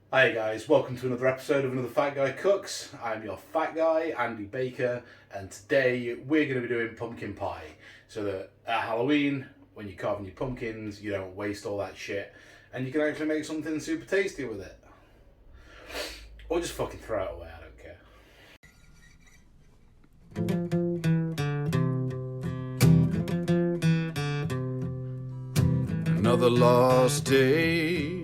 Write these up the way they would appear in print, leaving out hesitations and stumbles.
Hi guys, welcome to another episode of Another Fat Guy Cooks. I'm your fat guy, Andy Baker, and today we're going to be doing pumpkin pie. So that at Halloween, when you're carving your pumpkins, you don't waste all that shit, and you can actually make something super tasty with it. Or just fucking throw it away, I don't care. Another lost day,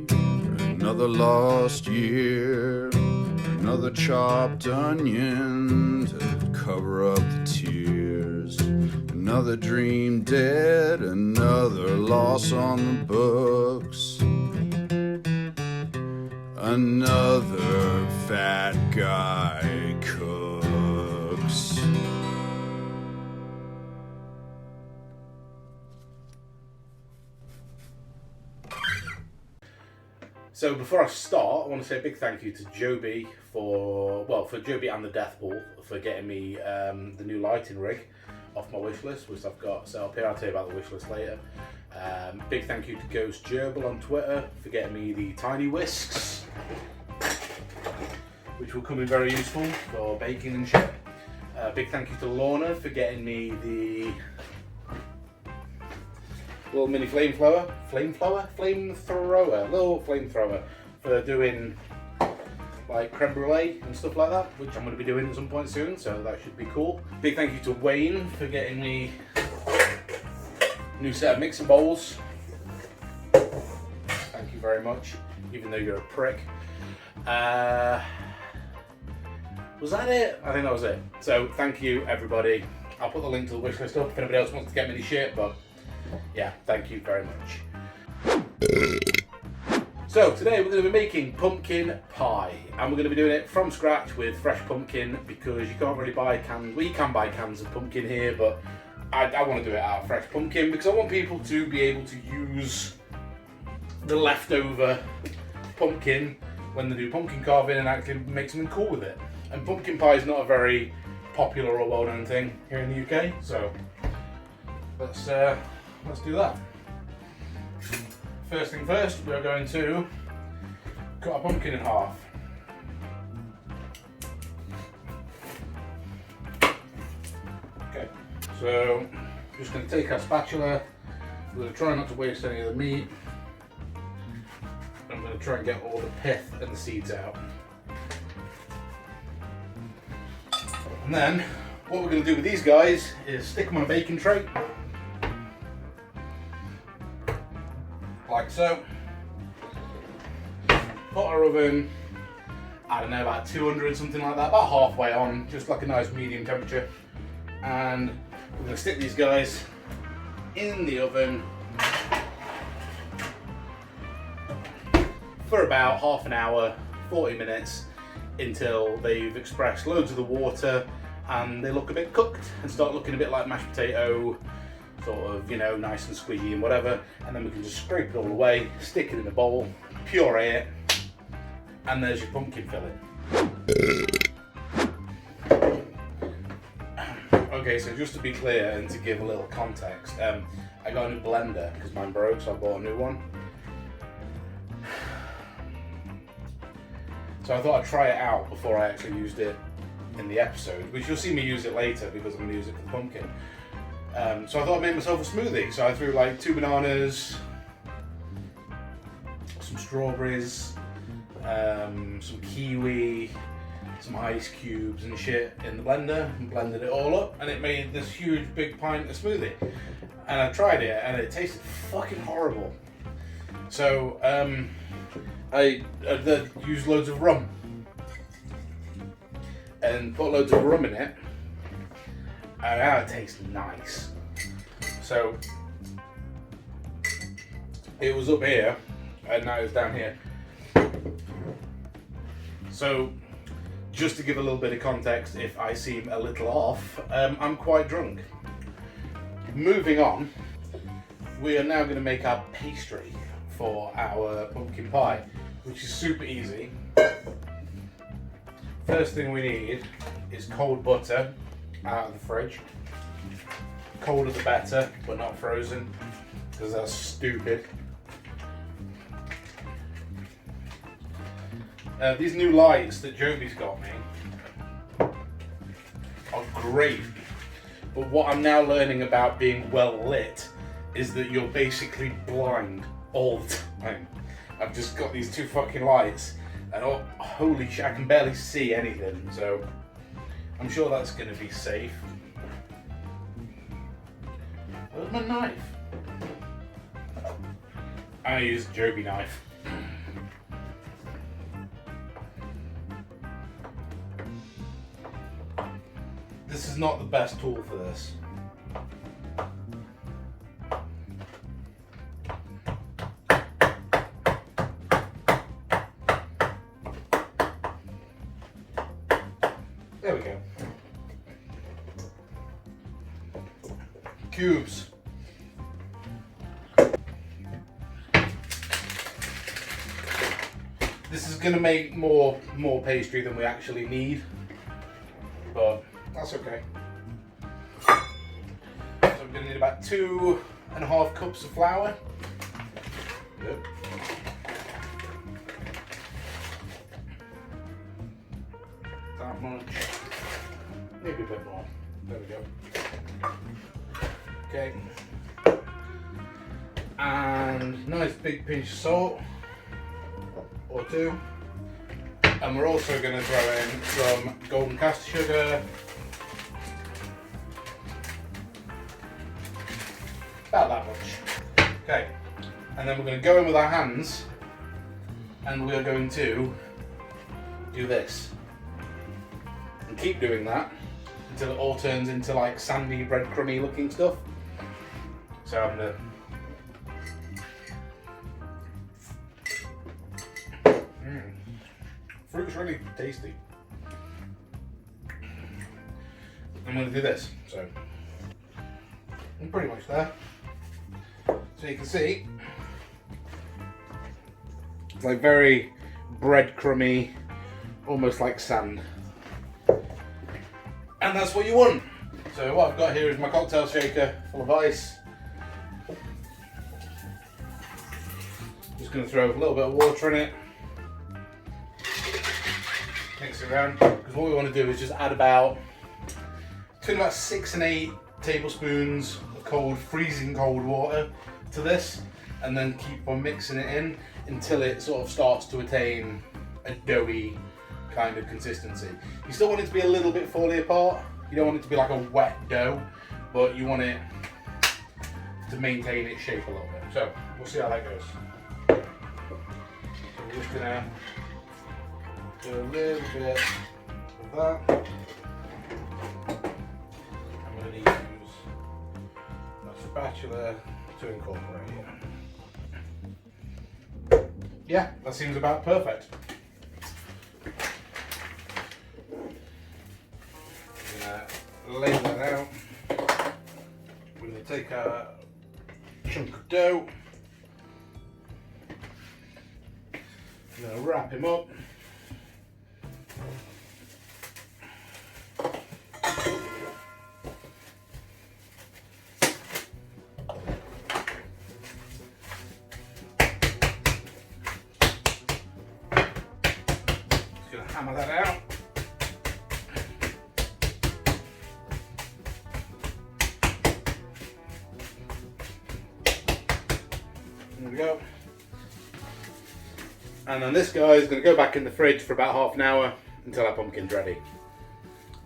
another lost year, another chopped onion to cover up the tears, another dream dead, another loss on the books, another fat guy cooks. So before I start, I want to say a big thank you to Joby for Joby and the Death Ball for getting me the new lighting rig off my wish list, which I've got set up here. I'll tell you about the wish list later. Big thank you to Ghost Gerbil on Twitter for getting me the tiny whisks, which will come in very useful for baking and shit. Big thank you to Lorna for getting me the little mini little flamethrower for doing like creme brulee and stuff like that, which I'm going to be doing at some point soon, so that should be cool. Big thank you to Wayne for getting me a new set of mixing bowls. Thank you very much, even though you're a prick. Was that it? I think that was it. So thank you everybody. I'll put the link to the wish list up if anybody else wants to get me any shit, but yeah, thank you very much. So today we're going to be making pumpkin pie, and we're going to be doing it from scratch with fresh pumpkin, because you can't really buy cans. We can buy cans of pumpkin here, but I want to do it out of fresh pumpkin because I want people to be able to use the leftover pumpkin when they do pumpkin carving and actually make something cool with it. And pumpkin pie is not a very popular or well-known thing here in the UK, so let's do that. First thing first, we're going to cut a pumpkin in half. Okay, so just going to take our spatula. We're going to try not to waste any of the meat. I'm going to try and get all the pith and the seeds out. And then what we're going to do with these guys is stick them on a baking tray. Like so. Put our oven, I don't know, about 200, something like that, about halfway on, just like a nice medium temperature. And we're going to stick these guys in the oven for about half an hour, 40 minutes, until they've expressed loads of the water and they look a bit cooked and start looking a bit like mashed potato, sort of, you know, nice and squishy and whatever. And then we can just scrape it all away, stick it in a bowl, puree it, and there's your pumpkin filling. Okay, so just to be clear and to give a little context, I got a new blender because mine broke, so I bought a new one. So I thought I'd try it out before I actually used it in the episode, which you'll see me use it later because I'm going to use it for the pumpkin. So I thought I'd make myself a smoothie. So I threw like 2 bananas, some strawberries, some kiwi, some ice cubes and shit in the blender, and blended it all up, and it made this huge big pint of smoothie. And I tried it and it tasted fucking horrible. So I used loads of rum and put loads of rum in it, and now it tastes nice. So it was up here and now it's down here. So just to give a little bit of context, if I seem a little off, I'm quite drunk. Moving on, we are now going to make our pastry for our pumpkin pie, which is super easy. First thing we need is cold butter out of the fridge. Colder the better, but not frozen, because that's stupid. These new lights that Joby's got me are great, but what I'm now learning about being well lit is that you're basically blind all the time. I've just got these two fucking lights, and oh, holy shit, I can barely see anything, so I'm sure that's going to be safe. Where's my knife? I use a Joby knife. This is not the best tool for this. There we go. Cubes. This is going to make more pastry than we actually need, but that's okay. So I'm going to need about 2.5 cups of flour. Yep. That much. Maybe a bit more. There we go. Okay. And nice big pinch of salt. Or 2. And we're also going to throw in some golden caster sugar. About that much. Okay. And then we're going to go in with our hands and we're going to do this. And keep doing that until it all turns into like sandy, breadcrumby looking stuff. So I'm going to fruit's really tasty. I'm going to do this, so I'm pretty much there. So you can see, it's like very breadcrumby, almost like sand. And that's what you want. So what I've got here is my cocktail shaker full of ice. Just going to throw a little bit of water in it. Mix it around, because what we want to do is just add between about 6 and 8 tablespoons of cold, freezing cold water to this, and then keep on mixing it in until it sort of starts to attain a doughy kind of consistency. You still want it to be a little bit fully apart. You don't want it to be like a wet dough, but you want it to maintain its shape a little bit. So we'll see how that goes. So we're just gonna do a little bit of that. I'm going to need to use my spatula to incorporate it. Yeah, that seems about perfect. I'm going to lay that out. We're going to take a chunk of dough. I'm going to wrap him up. Hammer that out. There we go. And then this guy is going to go back in the fridge for about half an hour until our pumpkin's ready.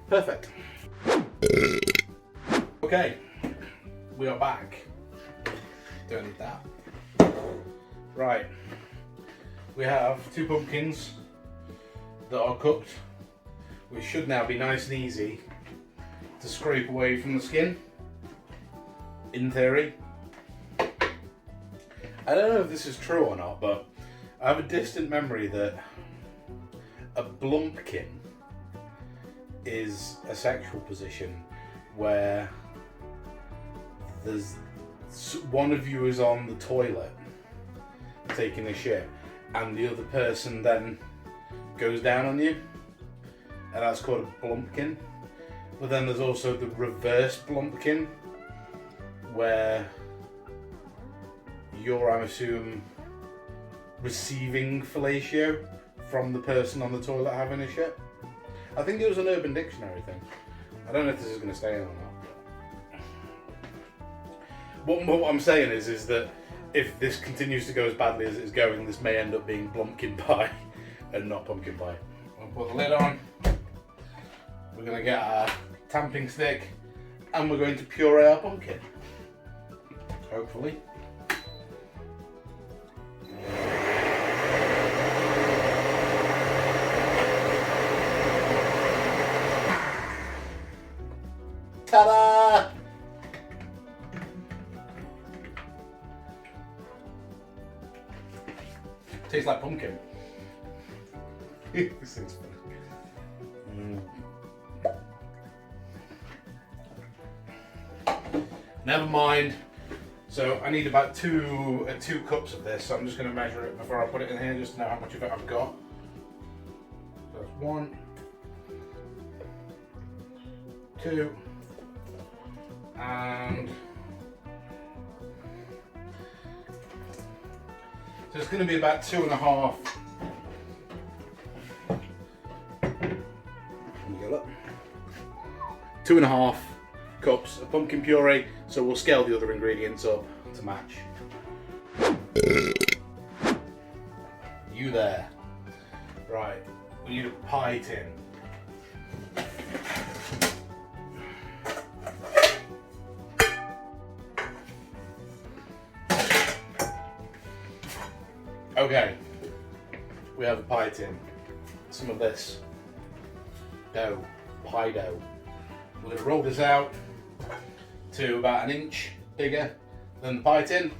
Perfect. Okay, we are back. Don't need that. Right, we have 2 pumpkins that are cooked, which should now be nice and easy to scrape away from the skin, in theory. I don't know if this is true or not, but I have a distant memory that a blumpkin is a sexual position where there's one of you is on the toilet taking a shit and the other person then goes down on you, and that's called a blumpkin. But then there's also the reverse blumpkin, where you're, I'm assuming, receiving fellatio from the person on the toilet having a shit. I think it was an Urban Dictionary thing. I don't know if this is going to stay in or not. What I'm saying is that if this continues to go as badly as it's going, this may end up being pumpkin pie and not pumpkin pie. We'll put the lid on. We're going to get our tamping stick and we're going to puree our pumpkin. Hopefully. Ta-da! Tastes like pumpkin. This thing's funny. Never mind. So I need about two cups of this. So I'm just going to measure it before I put it in here, just to know how much of it I've got. So that's 1, 2, and so it's going to be about 2.5. Let me go up. 2.5 cups of pumpkin puree. So we'll scale the other ingredients up to match. You there? Right. We need a pie tin. Okay, we have a pie tin. Some of this dough, pie dough. We're going to roll this out to about 1 inch bigger than the pie tin,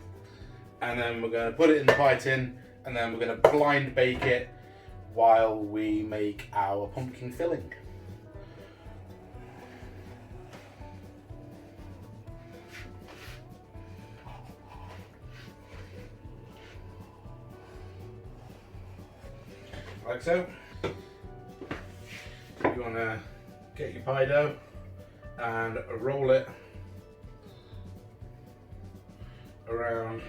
and then we're going to put it in the pie tin, and then we're going to blind bake it while we make our pumpkin filling. Like so. You want to get your pie dough and roll it around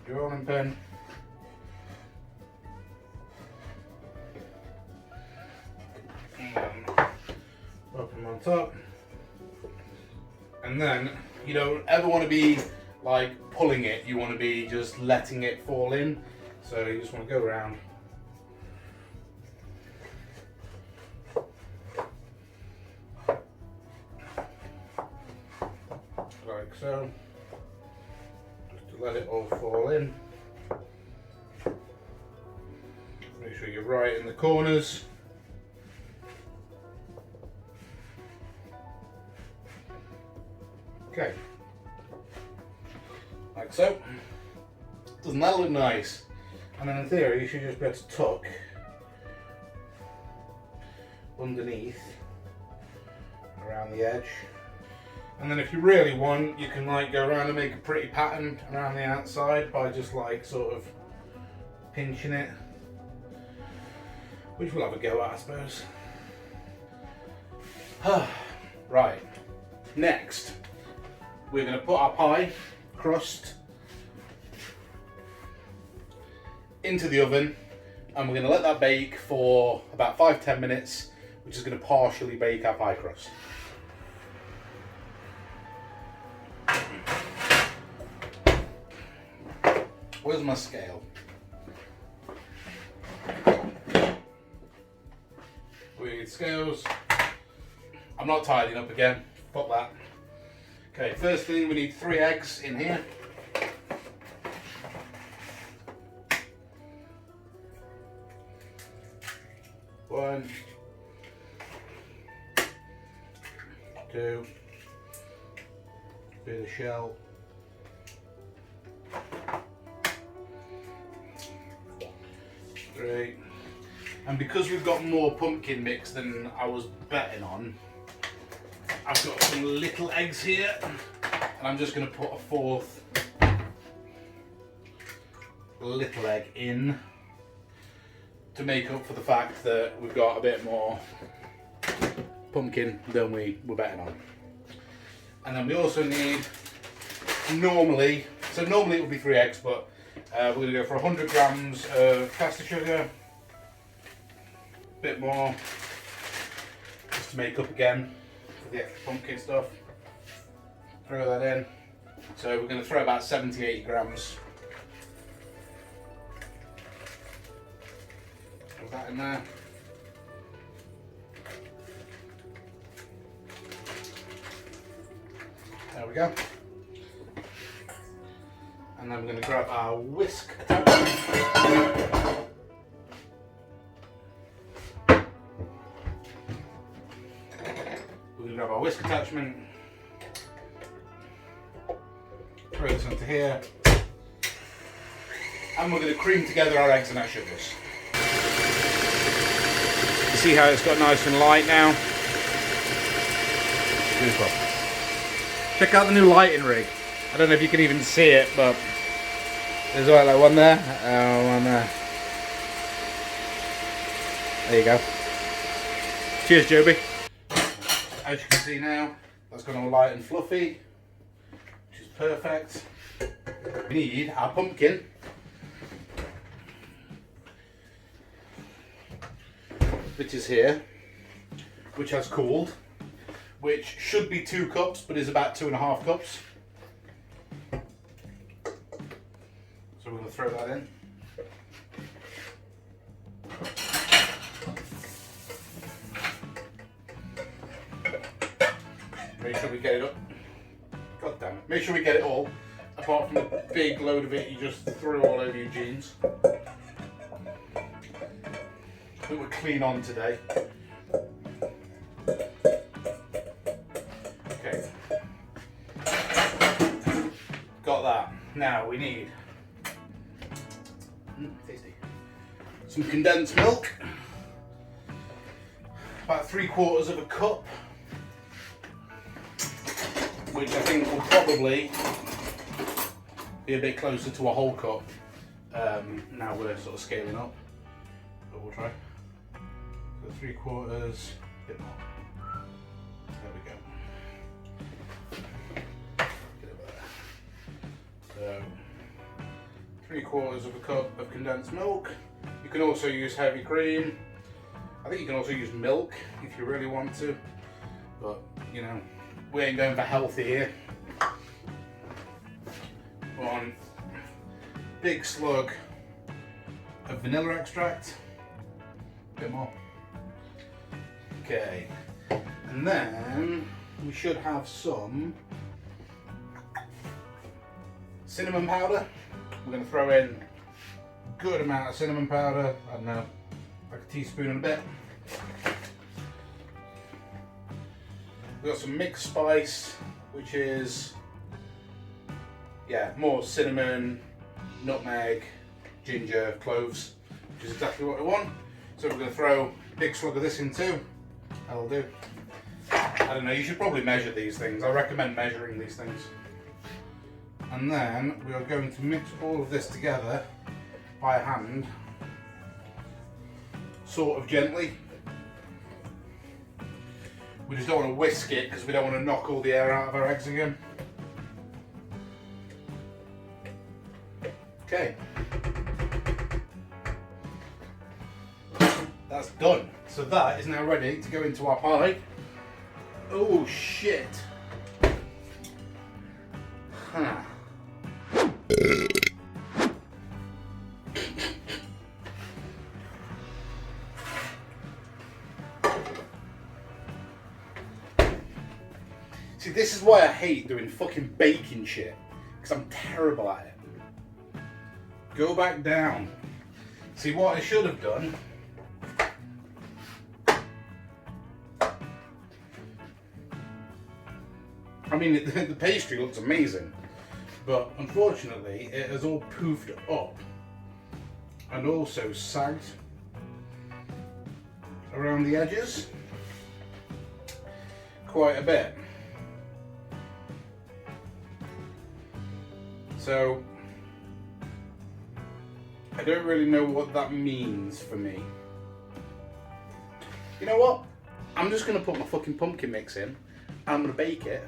your rolling pin. And pop them on top. And then you don't ever want to be like pulling it, you want to be just letting it fall in. So you just want to go around. Like so, just to let it all fall in. Make sure you're right in the corners. Okay, like so. Doesn't that look nice? And then in theory you should just be able to tuck underneath around the edge. And then if you really want, you can like go around and make a pretty pattern around the outside by just like sort of pinching it, which we'll have a go at, I suppose. Right, next we're going to put our pie crust into the oven, and we're going to let that bake for about 5-10 minutes, which is going to partially bake our pie crust. Where's my scale? We need scales. I'm not tidying up again, fuck that. Okay, first thing, we need 3 eggs in here. One, 2, bit of shell. 3. And because we've got more pumpkin mix than I was betting on, I've got some little eggs here, and I'm just going to put a 4th little egg in to make up for the fact that we've got a bit more pumpkin than we were betting on. And then we also need, normally it would be 3 eggs, but We're going to go for 100 grams of caster sugar, a bit more, just to make up again for the extra pumpkin stuff. Throw that in. So we're going to throw about 70-80 grams of that in there. There we go. And then we're going to grab our whisk attachment. We're going to grab our whisk attachment. Throw this onto here. And we're going to cream together our eggs and our sugars. You see how it's got nice and light now? Beautiful. Check out the new lighting rig. I don't know if you can even see it, but there's like one there, one there. There you go. Cheers, Joby. As you can see now, that's gone all light and fluffy, which is perfect. We need our pumpkin, which is here, which has cooled, which should be 2 cups, but is about 2.5 cups. So we're going to throw that in. Make sure we get it up. God damn it. Make sure we get it all, apart from the big load of it you just threw all over your jeans. That we're clean on today. Okay. Got that. Now we need tasty. Some condensed milk. About 3/4 cup. Which I think will probably be a bit closer to a whole cup. Now we're sort of scaling up, but we'll try. So 3/4, a bit more. There we go. Get over there. So 3/4 cup of condensed milk. You can also use heavy cream. I think you can also use milk if you really want to, but you know, we ain't going for healthy here. One big slug of vanilla extract. A bit more. Okay. And then we should have some cinnamon powder. We're going to throw in a good amount of cinnamon powder. I don't know, like a teaspoon and a bit. We've got some mixed spice, which is, yeah, more cinnamon, nutmeg, ginger, cloves, which is exactly what we want. So we're going to throw a big slug of this in too. That'll do. I don't know, you should probably measure these things. I recommend measuring these things. And then we are going to mix all of this together by hand, sort of gently. We just don't want to whisk it because we don't want to knock all the air out of our eggs again. Okay. That's done. So that is now ready to go into our pie. Oh shit. Huh. See, this is why I hate doing fucking baking shit, because I'm terrible at it. Go back down. See, what I should have done, I mean, the pastry looks amazing, but unfortunately it has all poofed up and also sagged around the edges quite a bit. So I don't really know what that means for me. You know what? I'm just going to put my fucking pumpkin mix in, and I'm going to bake it,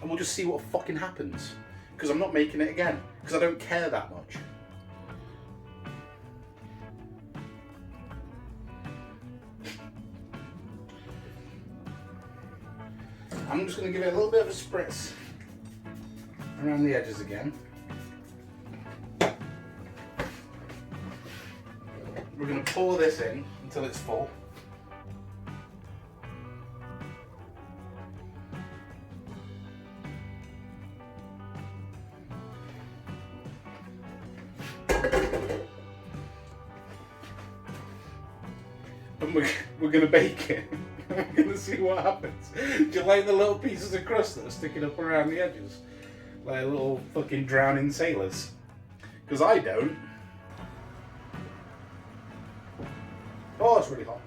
and we'll just see what fucking happens. Because I'm not making it again, because I don't care that much. I'm just going to give it a little bit of a spritz around the edges again. We're going to pour this in until it's full. And we're going to bake it. We're going to see what happens. Do you like the little pieces of crust that are sticking up around the edges? Like little fucking drowning sailors. Because I don't. Oh, it's really hot.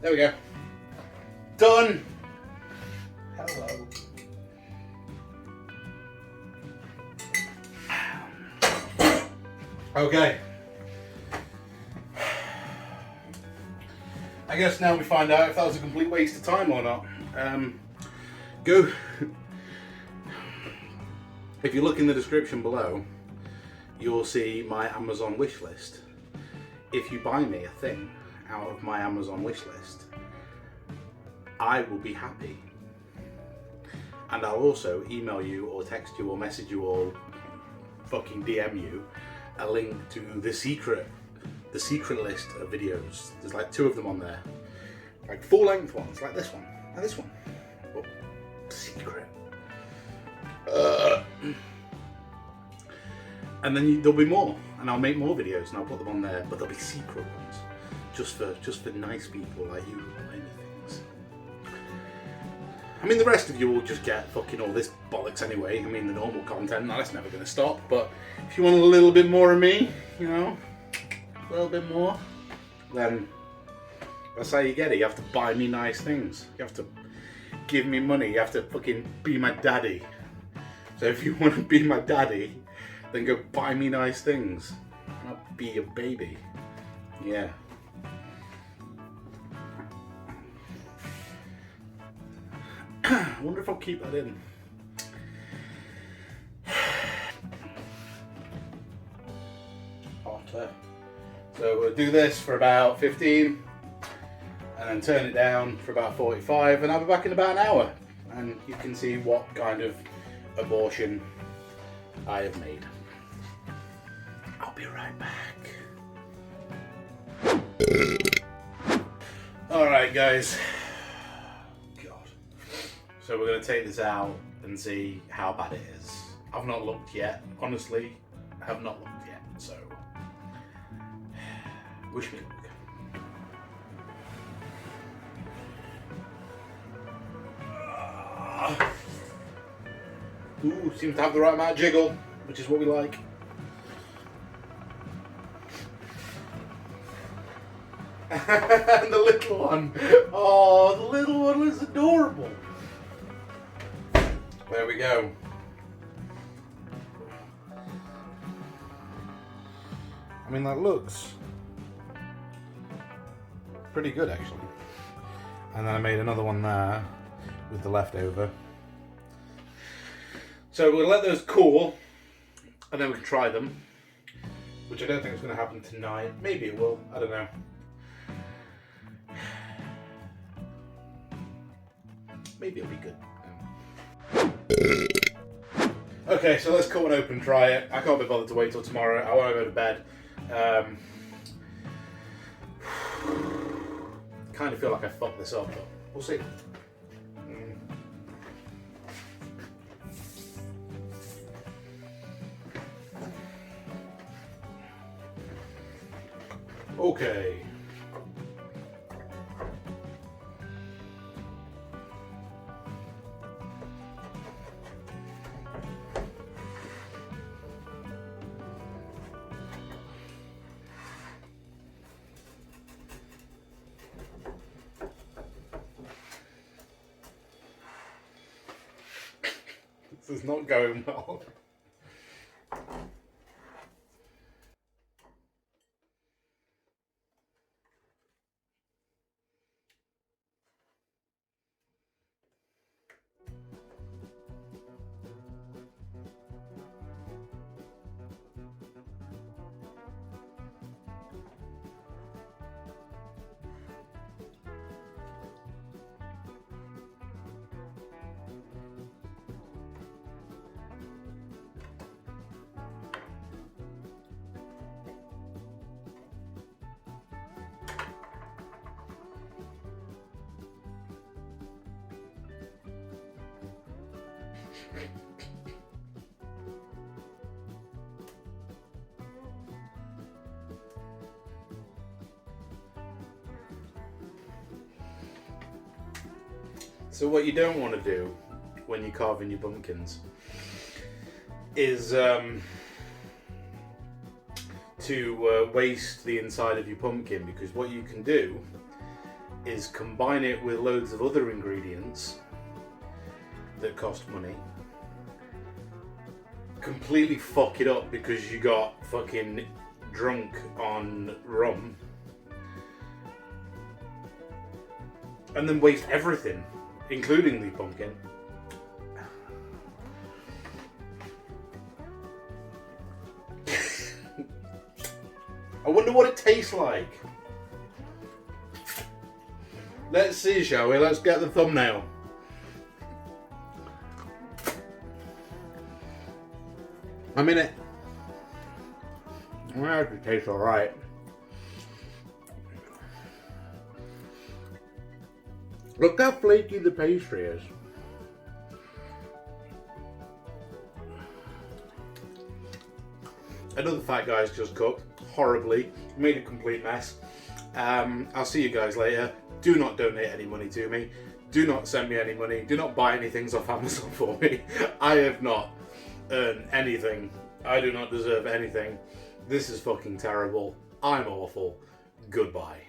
There we go. Done. Hello. Okay. I guess now we find out if that was a complete waste of time or not. Go. If you look in the description below, you'll see my Amazon wish list. If you buy me a thing out of my Amazon wish list, I will be happy. And I'll also email you or text you or message you or fucking DM you a link to the secret list of videos. There's like 2 of them on there, like full-length ones, like this one and this one, but secret. And then there'll be more, and I'll make more videos and I'll put them on there, but they'll be secret ones, just for nice people like you who buy me things. I mean, the rest of you will just get fucking all this bollocks anyway. I mean, the normal content, that's never going to stop, but if you want a little bit more of me, you know, a little bit more, then that's how you get it. You have to buy me nice things. You have to give me money. You have to fucking be my daddy. So if you want to be my daddy, then go buy me nice things. I'll be your baby. Yeah. I wonder if I'll keep that in. Hotter. So we'll do this for about 15 and then turn it down for about 45, and I'll be back in about an hour and you can see what kind of abortion I have made. I'll be right back. Alright guys. God. So we're going to take this out and see how bad it is. I've not looked yet, honestly. I have not looked yet, so wish me luck. Ooh, seems to have the right amount of jiggle, which is what we like. And the little one. Oh, the little one is adorable. There we go. I mean, that looks pretty good actually. And then I made another one there with the leftover. So we'll let those cool and then we can try them, which I don't think is going to happen tonight. Maybe it will, I don't know. Maybe it'll be good. Okay, so let's cut one open and try it. I can't be bothered to wait till tomorrow. I want to go to bed. Kind of feel like I fucked this up, but we'll see. Okay. This is not going well. So what you don't want to do when you're carving your pumpkins is to waste the inside of your pumpkin, because what you can do is combine it with loads of other ingredients that cost money, completely fuck it up because you got fucking drunk on rum, and then waste everything, including the pumpkin. I wonder what it tastes like. Let's see, shall we? Let's get the thumbnail. I mean, it actually tastes alright. Look how flaky the pastry is. Another fat guy's just cooked horribly, made a complete mess. I'll see you guys later. Do not donate any money to me. Do not send me any money. Do not buy any things off Amazon for me. I have not earned anything. I do not deserve anything. This is fucking terrible. I'm awful. Goodbye.